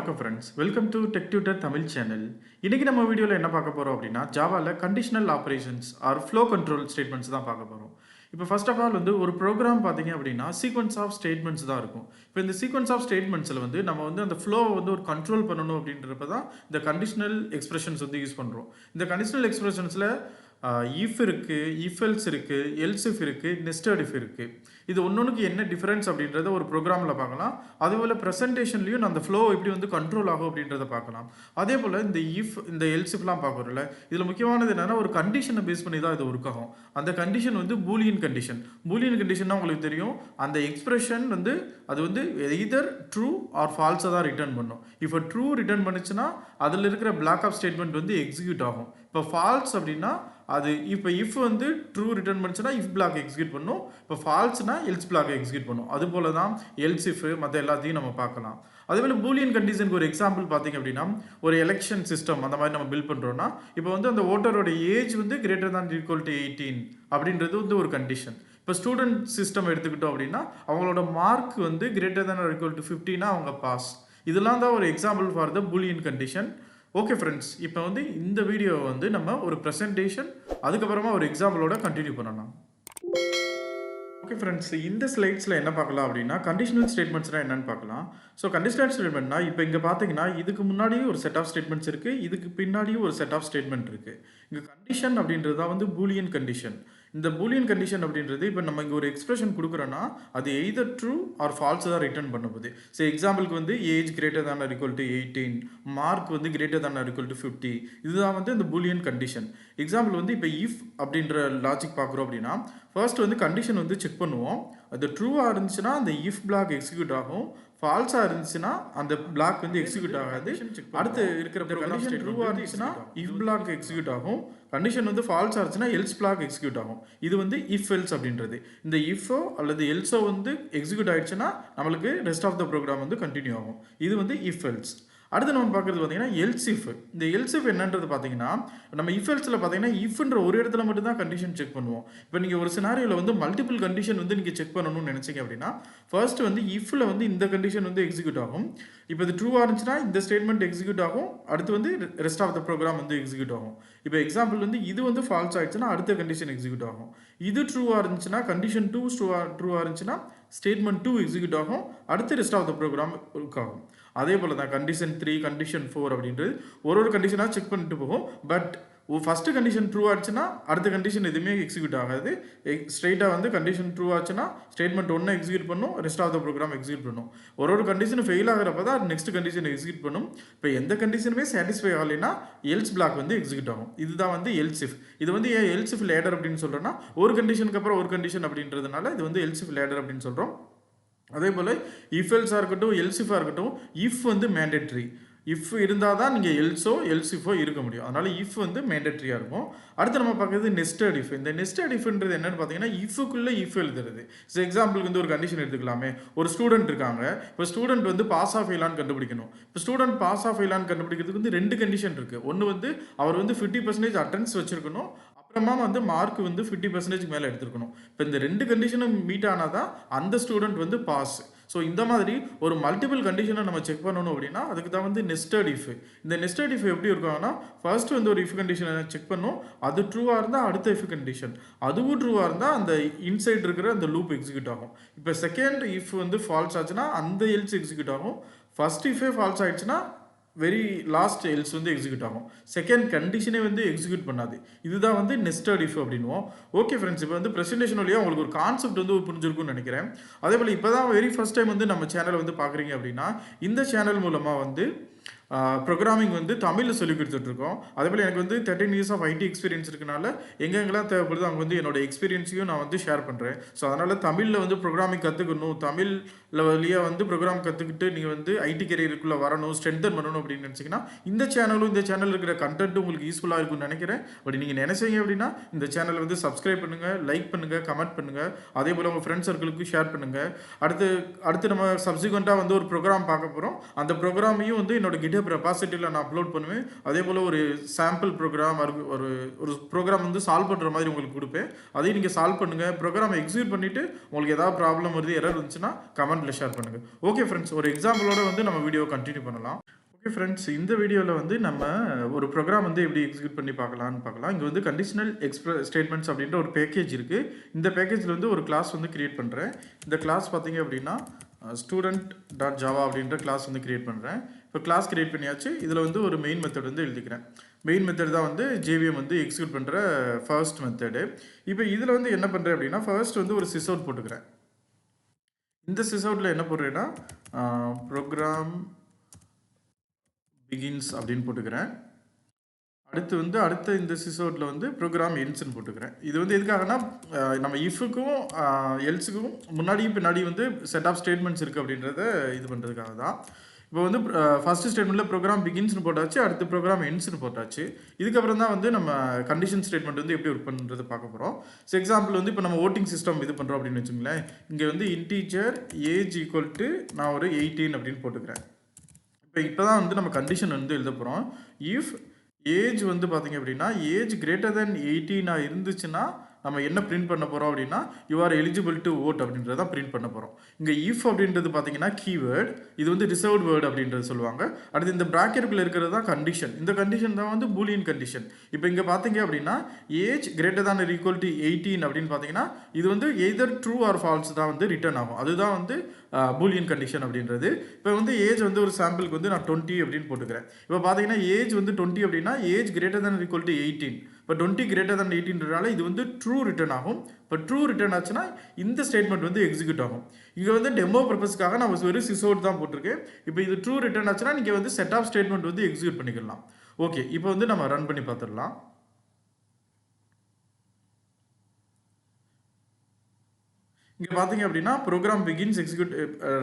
வணக்கம் friends, welcome to tech tutor Tamil channel. இன்னைக்கு நம்ம வீடியோவில் என்ன பார்க்க போகிறோம் அப்படின்னா, ஜாவாவில் conditional operations or flow control statements தான் பார்க்க போகிறோம். இப்போ ஃபர்ஸ்ட் ஆஃப் ஆல் ஒரு ப்ரோக்ராம் பார்த்தீங்க அப்படின்னா சீக்வன்ஸ் ஆஃப் ஸ்டேட்மெண்ட்ஸ் தான் இருக்கும். இப்போ இந்த சீக்வன்ஸ் ஆஃப் ஸ்டேட்மெண்ட்ஸில் நம்ம அந்த ஃப்ளோவை ஒரு கண்ட்ரோல் பண்ணணும் அப்படின்றப்ப தான் இந்த கண்டிஷனல் எக்ஸ்பிரஷன்ஸ் யூஸ் பண்ணுறோம். இந்த கண்டிஷனல் எக்ஸ்பிரஷன்ஸில் இஃப் இருக்குது, இஃப் எல்ஸ் இருக்குது, எல்ஸ் இஃப் இருக்குது, நெஸ்டட் இஃப் இருக்குது. இது ஒன்னொன்றுக்கு என்ன டிஃபரன்ஸ் அப்படின்றத ஒரு ப்ரோக்ராமில் பார்க்கலாம். அதேபோல் ப்ரெசன்டேஷன்லையும் அந்த ஃப்ளோ எப்படி கண்ட்ரோல் ஆகும் அப்படின்றத பார்க்கலாம். அதே போல் இந்த இஃப் இந்த எல்ஸ் இஃப்லாம் பார்க்குறோம்ல, இதில் முக்கியமானது என்னென்னா ஒரு கண்டிஷனை பேஸ் பண்ணி தான் இது ஒர்க் ஆகும். அந்த கண்டிஷன் பூலியன் கண்டிஷன். பூலியன் கண்டிஷன்னா உங்களுக்கு தெரியும், அந்த எக்ஸ்பிரஷன் அது எய்தர் ட்ரூ ஆர் ஃபால்ஸை தான் ரிட்டர்ன் பண்ணும். இப்போ ட்ரூ ரிட்டர்ன் பண்ணுச்சுன்னா அதில் இருக்கிற பிளாக் ஆஃப் ஸ்டேட்மெண்ட் எக்ஸிக்யூட் ஆகும். இப்போ ஃபால்ஸ் அப்படின்னா அது இப்போ இஃப் ட்ரூ ரிட்டர்ன் பண்ணுச்சுன்னா இஃப் பிளாக் எக்ஸிக்யூட் பண்ணும். இப்போ ஃபால்ஸ்னா எல்ஸ் பிளாக் எக்ஸிக்யூட் பண்ணும். அது போல தான் எல்ஸ் இஃப் மற்ற எல்லாத்தையும் நம்ம பார்க்கலாம். அதேபோல் பூலியன் கண்டிஷனுக்கு ஒரு எக்ஸாம்பிள் பார்த்தீங்க அப்படின்னா, ஒரு எலெக்ஷன் சிஸ்டம் அந்த மாதிரி நம்ம பில்ட் பண்ணுறோம்னா, இப்போ அந்த ஓட்டரோட age greater than equal to 18 அப்படின்றது ஒரு கண்டிஷன். இப்போ ஸ்டூடெண்ட் சிஸ்டம் எடுத்துக்கிட்டோம் அப்படின்னா, அவங்களோட mark greater than equal to 50னா அவங்க பாஸ். இதெல்லாம் தான் ஒரு example for the Boolean condition. Okay friends, இப்போ இந்த வீடியோ நம்ம ஒரு ப்ரெசன்டேஷன் அதுக்கப்புறமா ஒரு எக்ஸாம்பிளோட கண்டினியூ பண்ணலாம். ஓகே ஃப்ரெண்ட்ஸ், இந்த ஸ்லைட்ஸில் என்ன பார்க்கலாம் அப்படின்னா, கண்டிஷனல் ஸ்டேட்மெண்ட்ஸ்னால் என்னென்னு பார்க்கலாம். ஸோ கண்டிஷனல் ஸ்டேட்மெண்ட்னா இப்போ இங்கே பார்த்தீங்கன்னா இதுக்கு முன்னாடியும் ஒரு செட் ஆஃப் ஸ்டேட்மெண்ட்ஸ் இருக்குது, இதுக்கு பின்னாடியும் ஒரு செட் ஆஃப் ஸ்டேட்மெண்ட் இருக்குது. இங்கே கண்டிஷன் அப்படின்றது தான் பூலியன் கண்டிஷன். இந்த பூலியன் கண்டிஷன் அப்படின்றது இப்போ நம்ம இங்கே ஒரு எக்ஸ்பிரஷன் கொடுக்குறோன்னா அது எய்தர் ட்ரூ ஆர் ஃபால்ஸ் தான் ரிட்டர்ன் பண்ணும்போது. ஸோ எக்ஸாம்பிளுக்கு age greater than equal to 18, mark greater than equal to 50. இதுதான் இந்த பூலியன் கண்டிஷன். எக்ஸாம்பிள் இப்போ இஃப் அப்படின்ற லாஜிக் பார்க்குறோம் அப்படின்னா, ஃபர்ஸ்ட் கண்டிஷன் செக் பண்ணுவோம். அது ட்ரூவாக இருந்துச்சுன்னா அந்த இஃப் பிளாக் எக்ஸிக்யூட் ஆகும், ஃபால்ஸாக இருந்துச்சுன்னா அந்த பிளாக் எக்ஸிக்யூட் ஆகாது. அடுத்து இருக்கிற கண்டிஷன் ட்ரூவாக இருந்துச்சுன்னா இஃப் பிளாக் எக்ஸிக்யூட் ஆகும், கண்டிஷன் ஃபால்ஸாக இருந்துச்சுன்னா எல்ஸ் பிளாக் எக்ஸிக்யூட் ஆகும். இது இஃப் எல்ஸ் அப்படின்றது. இந்த இஃபோ அல்லது எல்ஸோ எக்ஸிக்யூட் ஆயிடுச்சுன்னா நம்மளுக்கு rest of the program continue ஆகும். இது இஃப் எல்ஸ். அடுத்து நம்ம பார்க்குறது பார்த்தீங்கன்னா எல்ஸ் இஃப். இந்த எல்ஸ் இஃப் என்னன்றது பார்த்தீங்கன்னா, நம்ம இஃப் எல்ஸில் பார்த்தீங்கன்னா இஃப்ன்ற ஒரு இடத்துல மட்டும் தான் கண்டிஷன் செக் பண்ணுவோம். இப்போ நீங்கள் ஒரு சினாரியோவில் மல்டிபிள் கண்டிஷன் நீங்கள் செக் பண்ணணும்னு நினச்சிங்க அப்படின்னா, ஃபர்ஸ்ட் இஃப்ல இந்த கண்டிஷன் எக்ஸிக்யூட் ஆகும். இப்போ இது ட்ரூவாக இருந்துச்சுன்னா இந்த ஸ்டேட்மெண்ட் எக்ஸிக்யூட் ஆகும், அடுத்து rest of the program execute ஆகும். இப்போ எக்ஸாம்பிள் இது ஃபால்ஸ் ஆயிடுச்சுன்னா அடுத்த கண்டிஷன் எக்ஸிக்யூட் ஆகும். இது ட்ரூவாக இருந்துச்சுன்னா கண்டிஷன் 2 ட்ரூவாக இருந்துச்சுன்னா ஸ்டேட்மெண்ட் 2 எக்ஸிக்யூட் ஆகும், அடுத்து rest of the program work ஆகும். அதே போல் தான் கண்டிஷன் 3, கண்டிஷன் 4 அப்படின்றது ஒரு கண்டிஷனாக செக் பண்ணிட்டு போகும். பட் ஃபஸ்ட்டு கண்டிஷன் ட்ரூ ஆச்சுன்னா அடுத்த கண்டிஷன் எதுவுமே எக்ஸிக்யூட் ஆகாது. ஸ்ட்ரெயிட்டாக கண்டிஷன் ட்ரூ ஆச்சுன்னா ஸ்டேட்மெண்ட் 1 எக்ஸிக்யூட் பண்ணும், rest of the program execute பண்ணும். ஒரு கண்டிஷன் ஃபெயில் ஆகிறப்ப தான் நெக்ஸ்ட் கண்டிஷன் எக்ஸிக்யூட் பண்ணும். இப்போ எந்த கண்டிஷனுமே சாட்டிஸ்ஃபை ஆகலைன்னா எல்ஸ் பிளாக் எக்ஸிக்யூட் ஆகும். இதுதான் எல்ஸ் இஃப். இது ஏன் எல்ஸ் இஃப் லேடர் அப்படின்னு சொல்கிறோன்னா, ஒரு கண்டிஷனுக்கு அப்புறம் ஒரு கண்டிஷன் அப்படின்றதுனால இது எல்ஸ் இஃப் லேடர் அப்படின்னு சொல்கிறோம். அதே போல் இஃப் எல்ஸாக இருக்கட்டும், எல்ஸ் இஃபாக இருக்கட்டும், இஃப் மேண்டேட்ரி. இஃப் இருந்தால் தான் நீங்கள் எல்ஸோ எல்ஸ் இஃபோ இருக்க முடியும். அதனால் இஃப் மேண்டேட்ரியாக இருக்கும். அடுத்து நம்ம பார்க்குறது நெஸ்டட் இஃப். இந்த நெஸ்டட் இஃப்ன்றது என்னென்னு பார்த்தீங்கன்னா, இஃபுக்குள்ளே இஃப் எழுதுறது. ஸோ எக்ஸாம்பிளுக்கு ஒரு கண்டிஷன் எடுத்துக்கலாமே. ஒரு ஸ்டூடெண்ட் இருக்காங்க. இப்போ ஸ்டூடெண்ட் பாஸ் ஆஃப் ஃபெயிலான்னு கண்டுபிடிக்கணும். இப்போ ஸ்டூடெண்ட் பாஸ் ஆஃப் ஃபெயிலான்னு கண்டுபிடிக்கிறதுக்கு 2 கண்டிஷன் இருக்குது. ஒன்று அவர் 50% அட்டெண்டன்ஸ் வச்சிருக்கணும், அப்புறமா மார்க் 50% மேலே எடுத்துருக்கணும். இப்போ இந்த 2 கண்டிஷனும் மீட் ஆனால் தான் அந்த ஸ்டூடெண்ட் பாஸ். ஸோ இந்த மாதிரி ஒரு மல்டிபிள் கண்டிஷனை நம்ம செக் பண்ணணும் அப்படின்னா அதுக்கு தான் நெஸ்டட் இஃப். இந்த நெஸ்டட் இஃப் எப்படி இருக்காங்கன்னா, ஃபர்ஸ்ட் ஒரு இஃப் கண்டிஷனை செக் பண்ணும், அது ட்ரூவாக இருந்தால் அடுத்த இஃப் கண்டிஷன், அதுவும் ட்ரூவாக இருந்தால் அந்த இன்சைட் இருக்கிற அந்த லூப் எக்ஸிக்யூட் ஆகும். இப்போ செகண்ட் இஃப் ஃபால்ஸ் ஆச்சுன்னா அந்த எல்ஸ் எக்ஸிக்யூட் ஆகும். ஃபர்ஸ்ட் இஃபே ஃபால்ஸ் ஆயிடுச்சுன்னா வெரி லாஸ்ட் எல்ஸ் எக்ஸிக்யூட் ஆகும். செகண்ட் கண்டிஷனே எக்ஸிக்யூட் பண்ணாது. இதுதான் நெஸ்டட் இஃப் அப்படின்வோம். ஓகே ஃப்ரெண்ட்ஸ், இப்போ ப்ரெசன்டேஷன் வழியாக உங்களுக்கு ஒரு கான்செப்ட் புரிஞ்சிருக்கும்னு நினைக்கிறேன். அதே போல் இப்போ தான் வெரி ஃபர்ஸ்ட் டைம் நம்ம சேனலை பார்க்குறீங்க அப்படின்னா, இந்த சேனல் மூலமாக ப்ரோக்ராமிங் தமிழில் சொல்லி கொடுத்துட்ருக்கோம். அதேபோல் எனக்கு 13 இயர்ஸ் ஆஃப் ஐடி எக்ஸ்பீரியன்ஸ் இருக்கனால எங்கெங்கெல்லாம் தேவைப்படுது அங்கே என்னோட எக்ஸ்பீரியன்ஸையும் நான் ஷேர் பண்ணுறேன். ஸோ அதனால் தமிழில் ப்ரோக்ராமிங் கற்றுக்கணும், தமிழ் வழியாக ப்ரோக்ராம் கற்றுக்கிட்டு நீங்கள் ஐடி கெரியருக்குள்ளே வரணும், ஸ்ட்ரென்தன் பண்ணணும் அப்படின்னு நினச்சிங்கன்னா இந்த சேனலில் இருக்கிற கண்டென்ட் உங்களுக்கு யூஸ்ஃபுல்லாக இருக்கும்னு நினைக்கிறேன். பட் நீங்கள் நினைச்சீங்க அப்படின்னா இந்த சேனலை சப்ஸ்கிரைப் பண்ணுங்கள், லைக் பண்ணுங்கள், கமெண்ட் பண்ணுங்கள். அதே போல் உங்கள் ஃப்ரெண்ட்ஸ் சர்க்கிளுக்கு ஷேர் பண்ணுங்கள். அடுத்து நம்ம சப்சிக்வெண்ட்டாக ஒரு ப்ரோக்ராம் பார்க்க போகிறோம். அந்த ப்ரோக்ராமையும் என்னோட GitHub ரெபாசிட்டரியில் நான் அப்லோட் பண்ணுவேன். அதே போல் ஒரு சாம்பிள் ப்ரோக்ராம் ஒரு ஒரு ப்ரோக்ராம் வந்து சால்வ் பண்ணுற மாதிரி உங்களுக்கு கொடுப்பேன். அதையும் நீங்கள் சால்வ் பண்ணுங்கள். ப்ரோக்ராம் எக்ஸிக்யூட் பண்ணிவிட்டு உங்களுக்கு ஏதாவது ப்ராப்ளம் வருது, எரர் இருந்துச்சுன்னா கமெண்ட்டில் ஷேர் பண்ணுங்கள். ஓகே ஃப்ரெண்ட்ஸ், ஒரு எக்ஸாம்பிளோட வந்து நம்ம வீடியோ கண்டினியூ பண்ணலாம். ஓகே ஃப்ரெண்ட்ஸ், இந்த வீடியோவில் வந்து நம்ம ஒரு ப்ரோக்ராம் வந்து எப்படி எக்ஸிக்யூட் பண்ணி பார்க்கலாம். இங்கே வந்து கண்டிஷனல் ஸ்டேட்மெண்ட்ஸ் அப்படின்ற ஒரு பேக்கேஜ் இருக்குது. இந்த பேக்கேஜில் வந்து ஒரு கிளாஸ் வந்து கிரியேட் பண்ணுறேன். இந்த கிளாஸ் பார்த்தீங்க அப்படின்னா student.java அப்படின்ற கிளாஸ் வந்து கிரியேட் பண்ணுறேன். இப்போ கிளாஸ் கிரியேட் பண்ணியாச்சு. இதில் வந்து ஒரு மெயின் மெத்தட் வந்து எழுதிக்கிறேன். மெயின் மெத்தட் தான் வந்து JVM வந்து எக்ஸிக்யூட் பண்ணுற ஃபர்ஸ்ட் மெத்தடு. இப்போ இதில் வந்து என்ன பண்ணுறேன் அப்படின்னா, ஃபர்ஸ்ட் வந்து ஒரு சிஸ்அவுட் போட்டுக்கிறேன். இந்த சிஸ்அவுட்டில் என்ன போடுறேன்னா ப்ரோக்ராம் பிகின்ஸ் அப்படின்னு போட்டுக்கிறேன். அடுத்த இந்த சிஸ்அவுட்டில் வந்து ப்ரோக்ராம் எண்ட்ஸ்ன்னு போட்டுக்கிறேன். இது வந்து எதுக்காகனா நம்ம இஃபுக்கும் எல்ஸுக்கும் முன்னாடியும் பின்னாடி வந்து செட் ஆஃப் ஸ்டேட்மெண்ட்ஸ் இருக்குது அப்படின்றத இது பண்ணுறதுக்காக தான். இப்போ வந்து ஃபர்ஸ்ட் ஸ்டேட்மெண்ட்டில் ப்ரோக்ராம் பிகின்ஸ்னு போட்டாச்சு, அடுத்து ப்ரோக்ராம் எண்ட்ஸ்னு போட்டாச்சு. இதுக்கப்புறம் தான் வந்து நம்ம கண்டிஷன் ஸ்டேட்மெண்ட் வந்து எப்படி ஒர்க் பண்ணுறது பார்க்க போகிறோம். ஸோ எக்ஸாம்பிள் வந்து இப்போ நம்ம ஓட்டிங் சிஸ்டம் இது பண்ணுறோம் அப்படின்னு வச்சுங்களேன். இங்கே வந்து இன்டீஜர் ஏஜ் ஈக்குவல் டு நான் ஒரு 18 அப்படின்னு போட்டுக்கிறேன். இப்போ தான் வந்து நம்ம கண்டிஷன் வந்து எழுத போகிறோம். இஃப் ஏஜ் வந்து பார்த்தீங்க அப்படின்னா ஏஜ் கிரேட்டர் தென் 18 இருந்துச்சுன்னா நம்ம என்ன பிரிண்ட் பண்ண போகிறோம் அப்படின்னா you are eligible to vote அப்படின்றத பிரிண்ட் பண்ண போகிறோம். இங்கே இஃப் அப்படின்றது பார்த்தீங்கன்னா கீவேர்டு, இது வந்து ரிசர்வ்ட் வேர்டு அப்படின்றது சொல்லுவாங்க. அடுத்து இந்த ப்ராக்கெட்டுக்குள்ள இருக்கிறது தான் கண்டிஷன். இந்த கண்டிஷன் தான் வந்து பூலியன் கண்டிஷன். இப்போ இங்கே பார்த்தீங்க அப்படின்னா age greater than equal to 18 அப்படின்னு பார்த்தீங்கன்னா இது வந்து எய்தர் ட்ரூ ஆர் ஃபால்ஸ் தான் வந்து ரிட்டர்ன் ஆகும். அதுதான் வந்து பூலியன் கண்டிஷன் அப்படின்றது. இப்போ வந்து ஏஜ் வந்து ஒரு சாம்பிளுக்கு வந்து நான் 20 அப்படின்னு போட்டுக்கிறேன். இப்போ பார்த்தீங்கன்னா ஏஜ் வந்து 20 அப்படின்னா age greater than equal to 18. இப்போ 20 கிரேட்டர் தான் 18னால இது வந்து ட்ரூ ரிட்டர்ன் ஆகும். இப்போ ட்ரூ ரிட்டர்ன் ஆச்சுன்னா இந்த ஸ்டேட்மெண்ட் வந்து எக்ஸிக்யூட் ஆகும். இங்கே வந்து டெமோ பர்பஸ்க்காக நான் வெறும் சிஸ்அவுட் தான் போட்டிருக்கேன். இப்போ இது ட்ரூ ரிட்டர்ன் ஆச்சுன்னா நீங்கள் வந்து செட் ஆஃப் ஸ்டேட்மெண்ட் வந்து எக்ஸிக்யூட் பண்ணிக்கலாம். ஓகே, இப்போ வந்து நம்ம ரன் பண்ணி பார்த்துடலாம். இங்கே பார்த்தீங்க அப்படின்னா ப்ரோக்ராம் பிகின்ஸ் எக்ஸிக்யூட்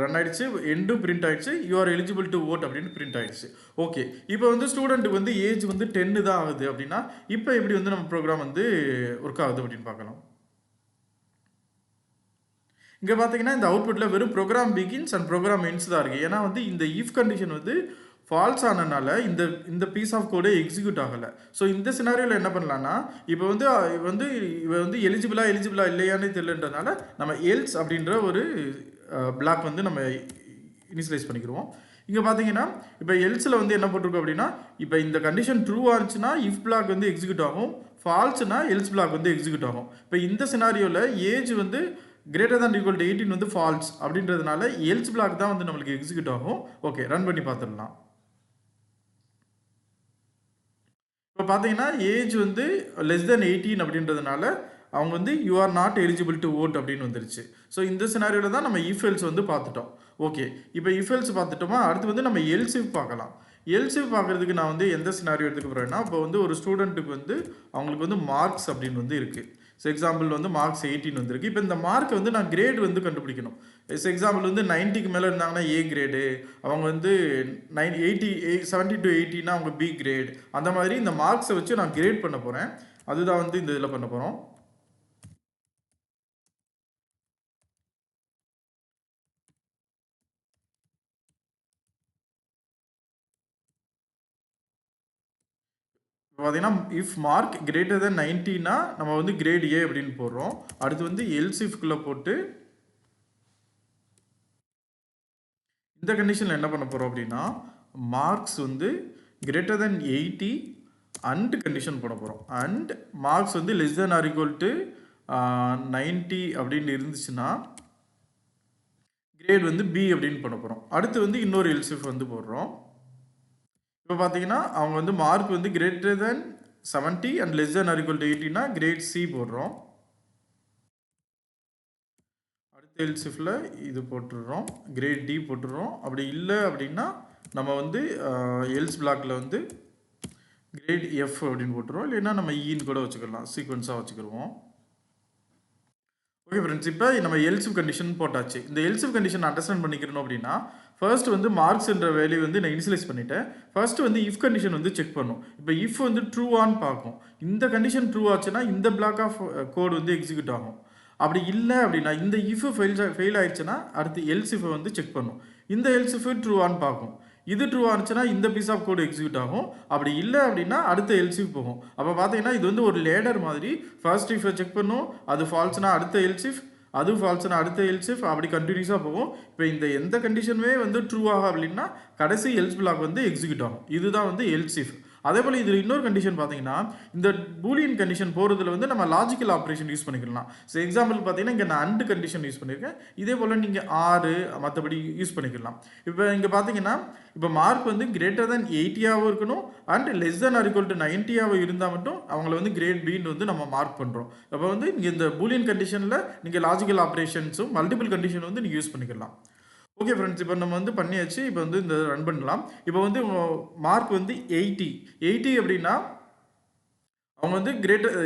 ரன் ஆயிடுச்சு, எண்டும் பிரிண்ட் ஆயிடுச்சு, you are eligible to vote அப்படின்னு பிரிண்ட் ஆயிடுச்சு. ஓகே, இப்போ வந்து ஸ்டூடெண்ட்டுக்கு வந்து ஏஜ் வந்து 10 தான் ஆகுது அப்படின்னா இப்போ எப்படி வந்து நம்ம ப்ரோக்ராம் வந்து ஒர்க் ஆகுது அப்படின்னு பார்க்கலாம். இங்கே பார்த்தீங்கன்னா இந்த அவுட்புட்டில் வெறும் program begins and program ends தான் இருக்குது. ஏன்னா வந்து இந்த இஃப் கண்டிஷன் வந்து ஃபால்ஸ் ஆனனால இந்த பீஸ் ஆஃப் கோடே எக்ஸிக்யூட் ஆகலை. ஸோ இந்த சினாரியோவில் என்ன பண்ணலான்னா இப்போ வந்து இவ வந்து எலிஜிபிளா இல்லையானே தெரியலன்றதுனால நம்ம எல்ஸ் அப்படின்ற ஒரு பிளாக் வந்து நம்ம இனிஷியலைஸ் பண்ணிக்கிறோம். இங்கே பார்த்தீங்கன்னா இப்போ எல்ஸில் வந்து என்ன போட்டிருக்கோம் அப்படின்னா இப்போ இந்த கண்டிஷன் ட்ரூ ஆச்சுன்னா இஃப் பிளாக் வந்து எக்ஸிக்யூட் ஆகும், ஃபால்ஸ்னா எல்ஸ் பிளாக் வந்து எக்ஸிக்யூட் ஆகும். இப்போ இந்த சினாரியோவில் ஏஜ் வந்து கிரேட்டர் தான் ஈக்குவல் டு 18 வந்து ஃபால்ஸ் அப்படின்றதுனால எல்ஸ் பிளாக் தான் வந்து நம்மளுக்கு எக்ஸிக்யூட் ஆகும். ஓகே, ரன் பண்ணி பார்த்துடலாம். இப்போ பார்த்தீங்கன்னா ஏஜ் வந்து லெஸ் தென் 18 அப்படின்றதுனால அவங்க வந்து you are not eligible to vote அப்படின்னு வந்துருச்சு. ஸோ இந்த சினாரியோவில் தான் நம்ம இஃப் எல்ஸ் வந்து பார்த்துட்டோம். ஓகே, இப்போ இஃப் எல்ஸ் பார்த்துட்டோமா, அடுத்து வந்து நம்ம எல்ஸ் இஃப் பார்க்கலாம். எல்ஸ் இஃப் பார்க்குறதுக்கு நான் வந்து எந்த சினாரியோ எடுத்துக்க போகிறேன்னா இப்போ வந்து ஒரு ஸ்டூடெண்ட்டுக்கு வந்து அவங்களுக்கு வந்து மார்க்ஸ் அப்படின்னு வந்து இருக்குது. ஸோ எக்ஸாம்பிள் வந்து மார்க்ஸ் 18 வந்துருக்கு. இப்போ இந்த மார்க்கை வந்து நான் கிரேட் வந்து கண்டுபிடிக்கணும். ஸோ எக்ஸாம்பிள் வந்து 90க்கு மேலே இருந்தாங்கன்னா ஏ கிரேடு, அவங்க வந்து 70 to 80னா அவங்க பி கிரேட், அந்த மாதிரி இந்த மார்க்ஸை வச்சு நான் கிரேட் பண்ண போகிறேன். அதுதான் வந்து இந்த இதில் பண்ண போகிறோம். பார்த்தீங்கன்னா இஃப் மார்க் கிரேட்டர் தென் 90னா நம்ம வந்து கிரேட் ஏ அப்படின்னு போடுறோம். அடுத்து வந்து எல்ஸ் இஃப்குள்ளே போட்டு இந்த கண்டிஷனில் என்ன பண்ண போகிறோம் அப்படின்னா மார்க்ஸ் வந்து கிரேட்டர் தென் 80 அண்ட் கண்டிஷன் போட போகிறோம். அண்ட் மார்க்ஸ் வந்து less than or equal to 90 அப்படின்னு இருந்துச்சுன்னா கிரேட் வந்து பி அப்படின்னு பண்ண போகிறோம். அடுத்து வந்து இன்னொரு எல்ஸ் இஃப் வந்து போடுறோம். இப்போ பார்த்தீங்கன்னா அவங்க வந்து மார்க் வந்து greater than 70 and less than or equal to 80னா கிரேட் சி போடுறோம். அடுத்த எல்ஸ் இஃப்ல இது போட்டுடுறோம், கிரேட் டி போட்டுடுறோம். அப்படி இல்லை அப்படின்னா நம்ம வந்து எல்ஸ் பிளாக்ல வந்து கிரேட் எஃப் அப்படின்னு போட்டுருவோம், இல்லைன்னா நம்ம ஈன்னு கூட வச்சுக்கலாம், சீக்வன்ஸாக வச்சுக்கிடுவோம். ஓகே ஃப்ரெண்ட்ஸ், இப்போ நம்ம எல்சிவ் கண்டிஷன் போட்டாச்சு. இந்த எல்சிவ் கண்டிஷன் அண்டர்ஸ்டாண்ட் பண்ணிக்கிறோம் அப்படின்னா ஃபர்ஸ்ட் வந்து மார்க்ஸ்ன்ற வேல்யூ வந்து நான் இனிஷியலைஸ் பண்ணிட்டேன். ஃபர்ஸ்ட் வந்து இஃப் கண்டிஷன் வந்து செக் பண்ணும். இப்போ இஃப் வந்து ட்ரூவான்னு பார்க்கும். இந்த கண்டிஷன் ட்ரூ ஆச்சுன்னா இந்த பிளாக் ஆஃப் கோட் வந்து எக்ஸிக்யூட் ஆகும். அப்படி இல்லை அப்படின்னா இந்த இஃப் ஃபெயில் ஆயிடுச்சுன்னா அடுத்து எல்ஸ் இஃப் வந்து செக் பண்ணும். இந்த எல்ஸ் இஃப் ட்ரூவான்னு பார்க்கும். இது ட்ரூவாக இருந்துச்சுன்னா இந்த பீஸ் ஆஃப் கோடு எக்ஸிக்யூட் ஆகும். அப்படி இல்லை அப்படின்னா அடுத்த எல்சிஃப் போகும். அப்போ பார்த்தீங்கன்னா இது வந்து ஒரு லேடர் மாதிரி. ஃபர்ஸ்ட் இஃபை செக் பண்ணும், அது ஃபால்ஸ்னா அடுத்த எல்சிஃப், அது ஃபால்ஸ்னா அடுத்த எல்சிஃப், அப்படி கண்டினியூஸாக போகும். இப்போ இந்த எந்த கண்டிஷனுமே வந்து ட்ரூ ஆகும் அப்படின்னா கடைசி எல்ஸ் பிளாக் வந்து எக்ஸிக்யூட் ஆகும். இதுதான் வந்து எல்சிஃப். அதே போல் இதில் இன்னொரு கண்டிஷன் பார்த்தீங்கன்னா இந்த பூலியன் கண்டிஷன் போகிறதுல வந்து நம்ம லாஜிக்கல் ஆப்ரேஷன் யூஸ் பண்ணிக்கலாம். ஸோ எக்ஸாம்பிள் பார்த்தீங்கன்னா இங்கே நான் அண்ட் கண்டிஷன் யூஸ் பண்ணியிருக்கேன். இதே போல் நீங்கள் ஆறு மற்றபடி யூஸ் பண்ணிக்கலாம். இப்போ இங்கே பார்த்தீங்கன்னா இப்போ மார்க் வந்து கிரேட்டர் தேன் 80 இருக்கணும் and less than or equal to 90 இருந்தால் மட்டும் அவங்கள வந்து கிரேட் பின்னு வந்து நம்ம மார்க் பண்ணுறோம். அப்போ வந்து இங்கே இந்த பூலியன் கண்டிஷனில் நீங்கள் லாஜிக்கல் ஆப்ரேஷன்ஸும் மல்டிபிள் கண்டிஷன் வந்து நீங்கள் யூஸ் பண்ணிக்கலாம். ஓகே ஃப்ரெண்ட்ஸ், இப்போ நம்ம வந்து பண்ணியாச்சு. இப்போ வந்து இந்த ரன் பண்ணலாம். இப்போ வந்து மார்க் வந்து 80 அப்படின்னா அவங்க வந்து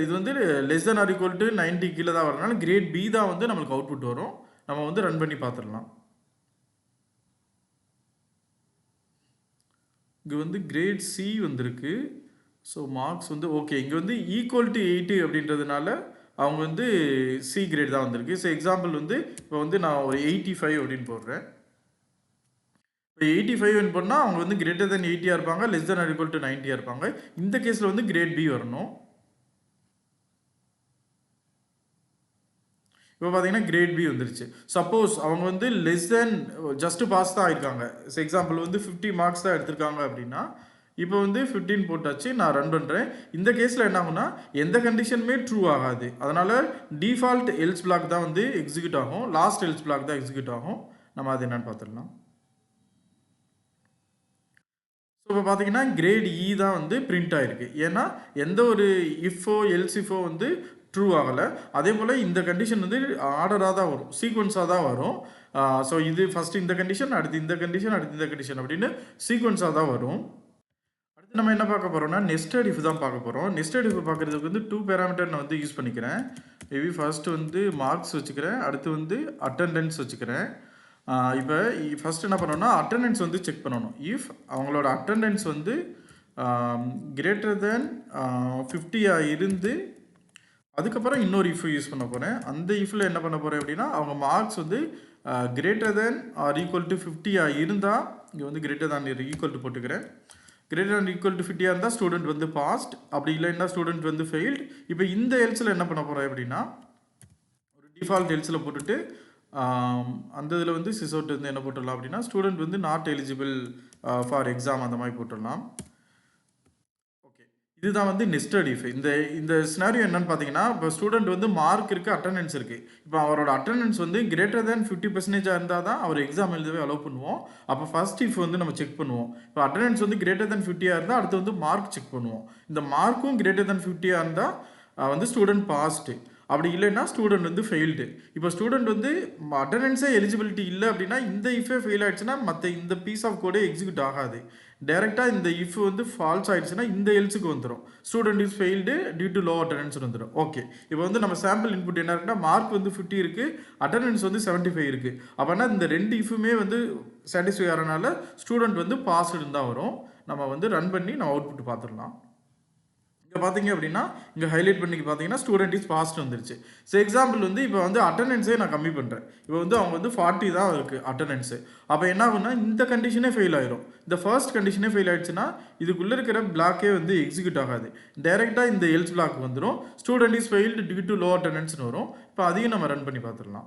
இது வந்து less than or equal to 90 கீழே தான் வரனால கிரேட் பி தான் வந்து நம்மளுக்கு அவுட்புட் வரும். நம்ம வந்து ரன் பண்ணி பார்த்துடலாம். இங்கே வந்து கிரேட் சி வந்திருக்கு. ஸோ மார்க்ஸ் வந்து ஓகே. இங்கே வந்து ஈக்குவல் டு 80 அப்படின்றதுனால அவங்க வந்து சி கிரேட் தான் வந்திருக்கு. ஸோ எக்ஸாம்பிள் வந்து இப்போ வந்து நான் ஒரு 85 அப்படின்னு போடுறேன். இப்போ 85 போனால் அவங்க வந்து கிரேட்டர் தென் 80 இருப்பாங்க, less than or equal to 90 இருப்பாங்க. இந்த கேஸில் வந்து கிரேட் பி வரணும். இப்போ பார்த்தீங்கன்னா கிரேட் பி வந்துருச்சு. சப்போஸ் அவங்க வந்து லெஸ் தென் ஜஸ்ட் பாஸ் தான் ஆயிருக்காங்க. எக்ஸாம்பிள் வந்து 50 மார்க்ஸ் தான் எடுத்திருக்காங்க அப்படின்னா இப்போ வந்து 15 போட்டாச்சு. நான் ரன் பண்ணுறேன். இந்த கேஸில் என்ன ஆகும்னா எந்த கண்டிஷனுமே ட்ரூ ஆகாது. அதனால் டிஃபால்ட் எல்ஸ் பிளாக் தான் வந்து எக்ஸிக்யூட் ஆகும், லாஸ்ட் எல்ஸ் பிளாக் தான் எக்ஸிக்யூட் ஆகும். நம்ம அது என்னன்னு பார்த்துடலாம். ஸோ இப்போ பார்த்தீங்கன்னா கிரேட் இ தான் வந்து பிரிண்ட் ஆகிருக்கு. ஏன்னா எந்த ஒரு இஃபோ எல்சிஃபோ வந்து ட்ரூ ஆகலை. அதே போல் இந்த கண்டிஷன் வந்து ஆர்டராக தான் வரும், சீக்வன்ஸாக தான் வரும். ஸோ இது ஃபஸ்ட்டு இந்த கண்டிஷன், அடுத்து இந்த கண்டிஷன், அடுத்து இந்த கண்டிஷன் அப்படின்னு சீக்வன்ஸாக தான் வரும். அடுத்து நம்ம என்ன பார்க்க போகிறோம்னா நெஸ்டட் இஃப் தான் பார்க்க போகிறோம். நெஸ்டட் இஃப் பார்க்குறதுக்கு வந்து 2 பேராமீட்டர் நான் வந்து யூஸ் பண்ணிக்கிறேன். மேபி ஃபர்ஸ்ட் வந்து மார்க்ஸ் வச்சுக்கிறேன், அடுத்து வந்து அட்டெண்டன்ஸ் வச்சுக்கிறேன். இப்போ ஃபஸ்ட் என்ன பண்ணணும்னா அட்டெண்டன்ஸ் வந்து செக் பண்ணணும். இஃப் அவங்களோட அட்டெண்டன்ஸ் வந்து கிரேட்டர் தேன் 50 இருந்து அதுக்கப்புறம் இன்னொரு இஃப் யூஸ் பண்ண போகிறேன். அந்த இஃபில் என்ன பண்ண போகிறேன் அப்படின்னா அவங்க மார்க்ஸ் வந்து greater than or equal to 50 இருந்தால் இங்கே வந்து கிரேட்டர் தேன் ஈக்குவல் டு போட்டுக்கிறேன். கிரேட்டர் தேன் ஈக்குவல் டு 50 இருந்தால் ஸ்டூடெண்ட் வந்து பாஸ்ட், அப்படி இல்லைன்னா ஸ்டூடெண்ட் வந்து ஃபெயில்டு. இப்போ இந்த எல்ஸில் என்ன பண்ண போகிறேன் அப்படின்னா ஒரு டிஃபால்ட் எல்ஸில் போட்டுட்டு அந்த இதில் வந்து சிசோட் வந்து என்ன போட்டுடலாம் அப்படின்னா ஸ்டூடெண்ட் வந்து நாட் எலிஜிபிள் ஃபார் எக்ஸாம் அந்த மாதிரி போட்டுடலாம். ஓகே, இதுதான் வந்து நெஸ்டட் இஃப். இந்த சினாரியோ என்னன்னு பார்த்தீங்கன்னா இப்போ ஸ்டூடெண்ட் வந்து மார்க் இருக்குது, அட்டெண்டன்ஸ் இருக்குது. இப்போ அவரோட அட்டெண்டன்ஸ் வந்து கிரேட்டர் தேன் 50% இருந்தால் தான் அவர் எக்ஸாம் எழுதவே அலோவ் பண்ணுவோம். அப்போ ஃபர்ஸ்ட் இஃப் வந்து நம்ம செக் பண்ணுவோம். இப்போ அட்டெண்டன்ஸ் வந்து கிரேட்டர் தேன் 50 இருந்தால் அடுத்து வந்து மார்க் செக் பண்ணுவோம். இந்த மார்க்கும் கிரேட்டர் தேன் 50 இருந்தால் வந்து ஸ்டூடெண்ட் பாஸ்ட்டு, அப்படி இல்லைன்னா ஸ்டூடெண்ட் வந்து ஃபெயில்டு. இப்போ ஸ்டூடெண்ட் வந்து அட்டெண்டன்ஸே எலிஜிபிலிட்டி இல்லை அப்படின்னா இந்த இஃபே ஃபெயில் ஆகிடுச்சுன்னா மற்ற இந்த பீஸ் ஆஃப் கோடே எக்ஸிக்யூட் ஆகாது. டேரெக்டாக இந்த இஃப் வந்து ஃபால்ஸ் ஆகிடுச்சுன்னா இந்த எல்ஸுக்கு வந்துடும், student is failed due to low attendance வந்துடும். ஓகே, இப்போ வந்து நம்ம சாம்பிள் இன்புட் என்ன இருக்குன்னா மார்க் வந்து 50 இருக்குது, அட்டெண்டன்ஸ் வந்து 75 இருக்குது. அப்போனா இந்த ரெண்டு இஃபுமே வந்து சாட்டிஸ்ஃபை ஆகிறனால ஸ்டூடெண்ட் வந்து பாஸ்டுன்னு தான் வரும். நம்ம வந்து ரன் பண்ணி நம்ம அவுட்புட் பார்த்துடலாம். இங்கே பார்த்தீங்க அப்படின்னா இங்கே ஹைலைட் பண்ணி பார்த்தீங்கன்னா ஸ்டூடெண்ட் இஸ் பாஸ்ட் வந்துருச்சு. ஸோ எக்ஸாம்பிள் வந்து இப்போ வந்து அட்டெண்டன்ஸே நான் கம்மி பண்ணுறேன். இப்போ வந்து அவங்க வந்து 40 தான் இருக்குது அட்டெண்டன்ஸு. அப்போ என்ன ஆகுனா இந்த கண்டிஷனே ஃபெயில் ஆயிரும். இந்த ஃபர்ஸ்ட் கண்டிஷனே ஃபெயில் ஆயிடுச்சுன்னா இதுக்குள்ளே இருக்கிற பிளாக்கே வந்து எக்ஸிக்யூட் ஆகாது, டைரெக்டாக இந்த எல்ஸ் பிளாக் வந்துடும். Student is failed due to low அட்டெண்டன்ஸ்னு வரும். இப்போ அதையும் நம்ம ரன் பண்ணி பார்த்துடலாம்.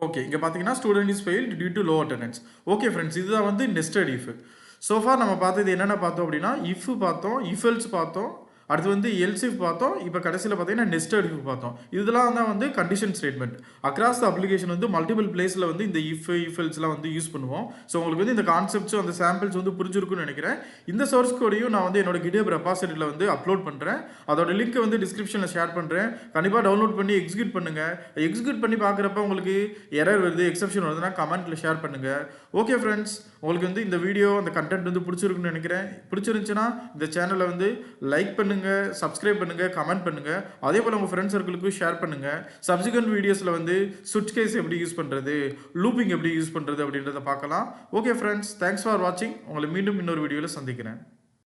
ஓகே, இங்கே பார்த்தீங்கன்னா student is failed due to low attendance. Okay friends, இதுதான் வந்து நெஸ்டட் இஃப். சோஃபார் நம்ம பார்த்தது என்னென்ன பார்த்தோம் அப்படின்னா இஃப் பார்த்தோம், இஃப் எல்ஸ் பார்த்தோம், அடுத்து வந்து எல்ஸ் இஃப் பார்த்தோம், இப்போ கடைசியில் பார்த்தீங்கன்னா நெஸ்டட் இஃப் பார்த்தோம். இதெல்லாம் தான் வந்து condition statement. Across the application வந்து மல்டிபிள் பிளேஸில் வந்து இந்த இஃப் எல்ஸ்லாம் வந்து யூஸ் பண்ணுவோம். ஸோ உங்களுக்கு வந்து இந்த கான்செப்ட்ஸும் அந்த சாம்பிள்ஸ் வந்து புரிஞ்சிருக்குன்னு நினைக்கிறேன். இந்த சோர்ஸ் கோடையும் நான் வந்து என்னோட GitHub ரெபாசிட்டரியில் வந்து அப்லோட் பண்ணுறேன். அதோட லிங்க்கை வந்து டிஸ்கிரிப்ஷனில் ஷேர் பண்ணுறேன். கண்டிப்பாக டவுன்லோட் பண்ணி எக்ஸிக்யூட் பண்ணுங்கள். எக்ஸிக்யூட் பண்ணி பார்க்குறப்ப உங்களுக்கு எரர் வருது, எக்ஸப்ஷன் வருதுன்னா கமெண்ட்டில் ஷேர் பண்ணுங்கள். ஓகே ஃப்ரெண்ட்ஸ், உங்களுக்கு வந்து இந்த வீடியோ அந்த கண்டென்ட் வந்து பிடிச்சிருக்குன்னு நினைக்கிறேன். பிடிச்சிருந்துச்சுன்னா இந்த சேனலை வந்து லைக் பண்ணுங்கள், சப்ஸ்கிரைப் பண்ணுங்கள், கமெண்ட் பண்ணுங்கள். அதே போல் உங்கள் ஃப்ரெண்ட்ஸ் சர்க்கிளுக்கும் ஷேர் பண்ணுங்கள். சப்சிக்வெண்ட் வீடியோஸில் வந்து சுவிட்ச் கேஸ் எப்படி யூஸ் பண்ணுறது, லூப்பிங் எப்படி யூஸ் பண்ணுறது அப்படின்றத பார்க்கலாம். ஓகே ஃப்ரெண்ட்ஸ், தேங்க்ஸ் ஃபார் வாட்சிங். உங்களை மீண்டும் இன்னொரு வீடியோவில் சந்திக்கிறேன்.